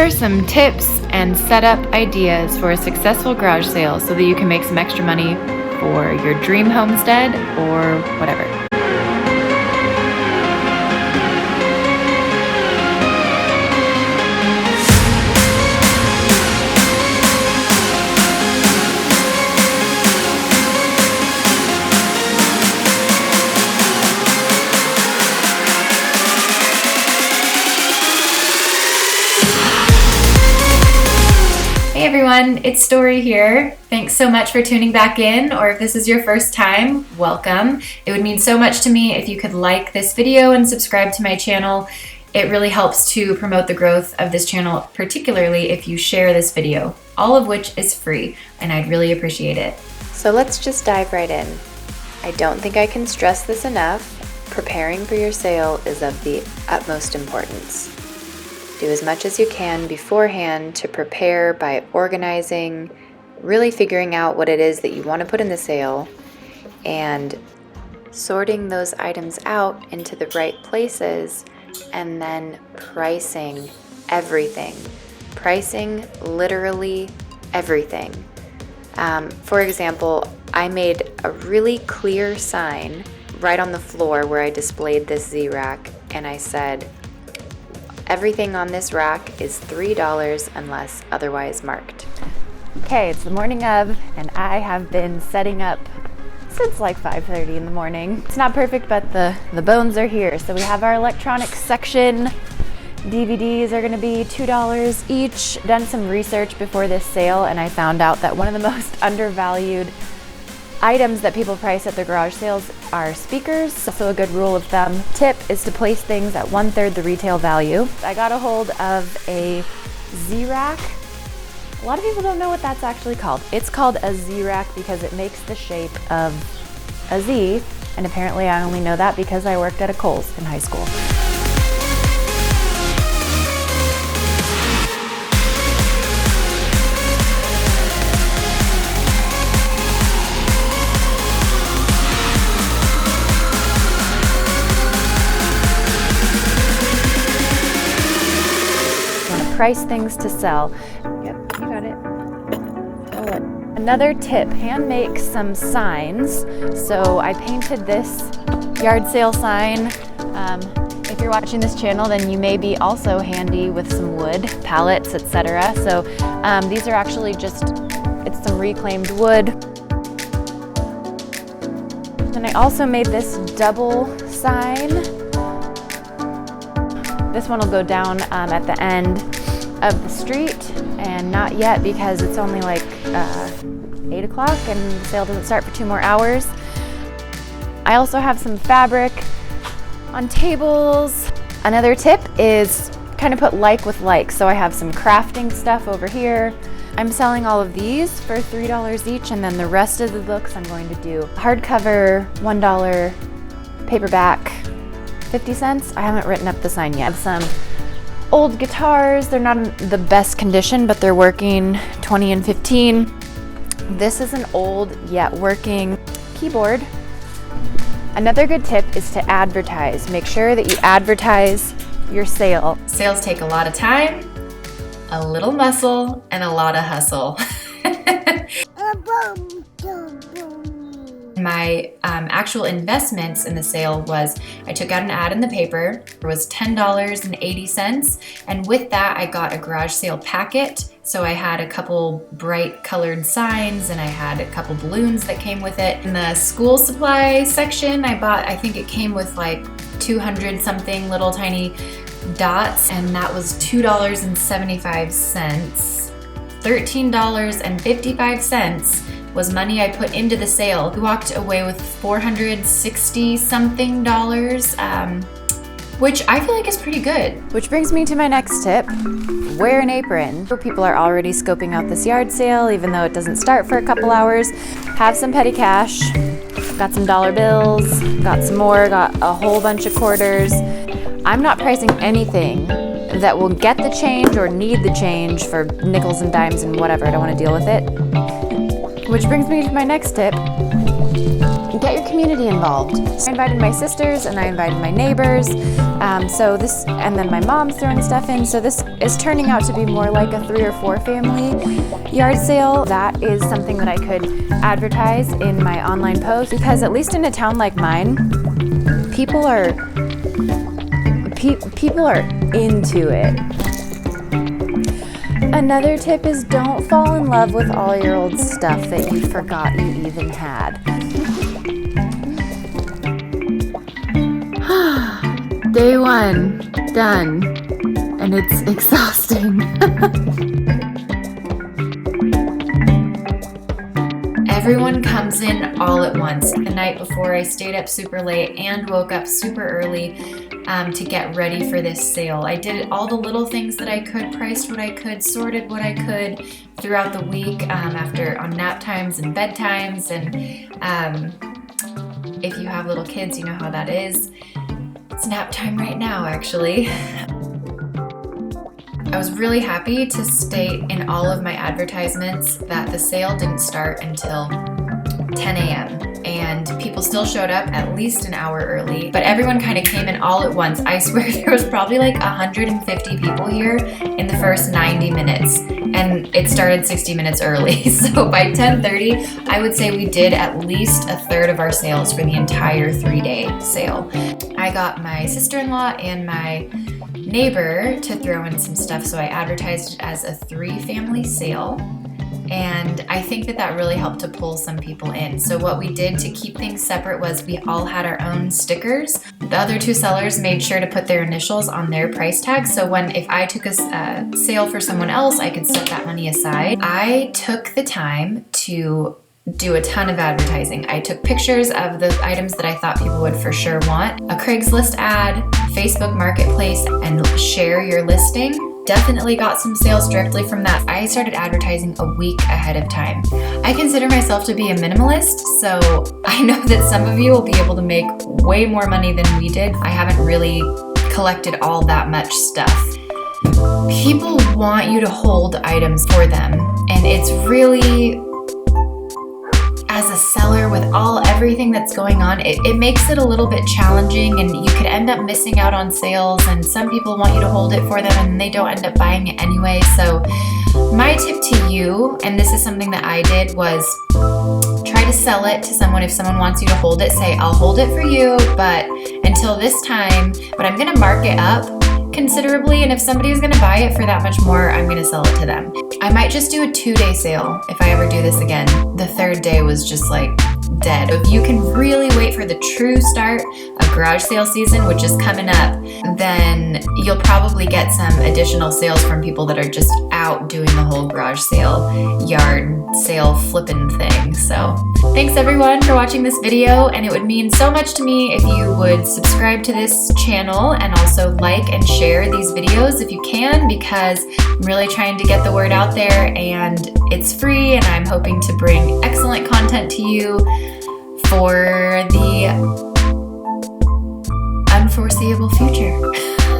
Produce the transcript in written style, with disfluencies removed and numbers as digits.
are some tips and setup ideas for a successful garage sale so that you can make some extra money for your dream homestead or whatever. Hey everyone, it's Stori here. Thanks so much for tuning back in, or if this is your first time, welcome. It would mean so much to me if you could like this video and subscribe to my channel. It really helps to promote the growth of this channel, particularly if you share this video, all of which is free, and I'd really appreciate it. So let's just dive right in. I don't think I can stress this enough. Preparing for your sale is of the utmost importance. Do as much as you can beforehand to prepare by organizing, really figuring out what it is that you want to put in the sale, and sorting those items out into the right places, and then pricing everything. Pricing literally everything. For example, I made a really clear sign right on the floor where I displayed this Z-Rack, and I said, everything on this rack is $3 unless otherwise marked. Okay, it's the morning of, and I have been setting up since like 5:30 in the morning. It's not perfect, but the bones are here. So we have our electronics section. DVDs are gonna be $2 each. Done some research before this sale, and I found out that one of the most undervalued items that people price at their garage sales are speakers. So a good rule of thumb tip is to place things at 1/3 the retail value. I got a hold of a Z-Rack. A lot of people don't know what that's actually called. It's called a Z-Rack because it makes the shape of a Z, and apparently I only know that because I worked at a Kohl's in high school. Price things to sell. Yep, you got it. Another tip, hand make some signs. So I painted this yard sale sign. If you're watching this channel, then you may be also handy with some wood, pallets, etc. So these are actually it's some reclaimed wood. And I also made this double sign. This one will go down at the end of the street, and not yet because it's only like 8 o'clock and the sale doesn't start for 2 more hours. I also have some fabric on tables. Another tip is kind of put like with like. So I have some crafting stuff over here. I'm selling all of these for $3 each, and then the rest of the books I'm going to do hardcover, $1, paperback, 50 cents. I haven't written up the sign yet. Some old guitars. They're not in the best condition, but they're working, 20 and 15. This is an old yet working keyboard. Another good tip is to advertise. Make sure that you advertise your sale. Sales take a lot of time, a little muscle, and a lot of hustle. My actual investments in the sale was I took out an ad in the paper. It was $10.80, and with that I got a garage sale packet. So I had a couple bright colored signs, and I had a couple balloons that came with it. In the school supply section, I think it came with like 200 something little tiny dots, and that was $2.75. $13.55 was money I put into the sale. We walked away with $460 something, which I feel like is pretty good. Which brings me to my next tip. Wear an apron. People are already scoping out this yard sale, even though it doesn't start for a couple hours. Have some petty cash. Got some dollar bills, got some more, got a whole bunch of quarters. I'm not pricing anything that will get the change or need the change for nickels and dimes and whatever. I don't want to deal with it. Which brings me to my next tip. get your community involved. I invited my sisters and I invited my neighbors, and then my mom's throwing stuff in, so this is turning out to be more like a 3 or 4 family yard sale. That is something that I could advertise in my online post, because at least in a town like mine, people are into it. Another tip is don't fall in love with all your old stuff that you forgot you even had. Day 1, done, and it's exhausting. Everyone comes in all at once. The night before, I stayed up super late and woke up super early to get ready for this sale. I did all the little things that I could, priced what I could, sorted what I could throughout the week on nap times and bedtimes. And if you have little kids, you know how that is. It's nap time right now, actually. I was really happy to state in all of my advertisements that the sale didn't start until 10 a.m. and people still showed up at least an hour early, but everyone kind of came in all at once. I swear there was probably like 150 people here in the first 90 minutes, and it started 60 minutes early. So by 10:30, I would say we did at least a third of our sales for the entire 3-day sale. I got my sister-in-law and my neighbor to throw in some stuff, so I advertised it as a 3-family sale, and I think that really helped to pull some people in. So what we did to keep things separate was we all had our own stickers. The other 2 sellers made sure to put their initials on their price tag, so if I took a sale for someone else, I could set that money aside. I took the time to do a ton of advertising. I took pictures of the items that I thought people would for sure want, a Craigslist ad, Facebook Marketplace, and share your listing. Definitely got some sales directly from that. I started advertising a week ahead of time. I consider myself to be a minimalist, so I know that some of you will be able to make way more money than we did. I haven't really collected all that much stuff. People want you to hold items for them, and it's really, as a seller with everything that's going on, it makes it a little bit challenging, and you could end up missing out on sales, and some people want you to hold it for them and they don't end up buying it anyway. So my tip to you, and this is something that I did, was try to sell it to someone. If someone wants you to hold it, say, I'll hold it for you, but until this time, but I'm gonna mark it up considerably, and if somebody's gonna buy it for that much more, I'm gonna sell it to them. I might just do a 2-day sale if I ever do this again. The 3rd day was just like dead. If you can really wait for the true start of garage sale season, which is coming up, then you'll probably get some additional sales from people that are just out doing the whole garage sale, yard sale flipping thing. So thanks everyone for watching this video, and it would mean so much to me if you would subscribe to this channel and also like and share these videos if you can, because I'm really trying to get the word out there, and it's free, and I'm hoping to bring excellent content to you for the unforeseeable future.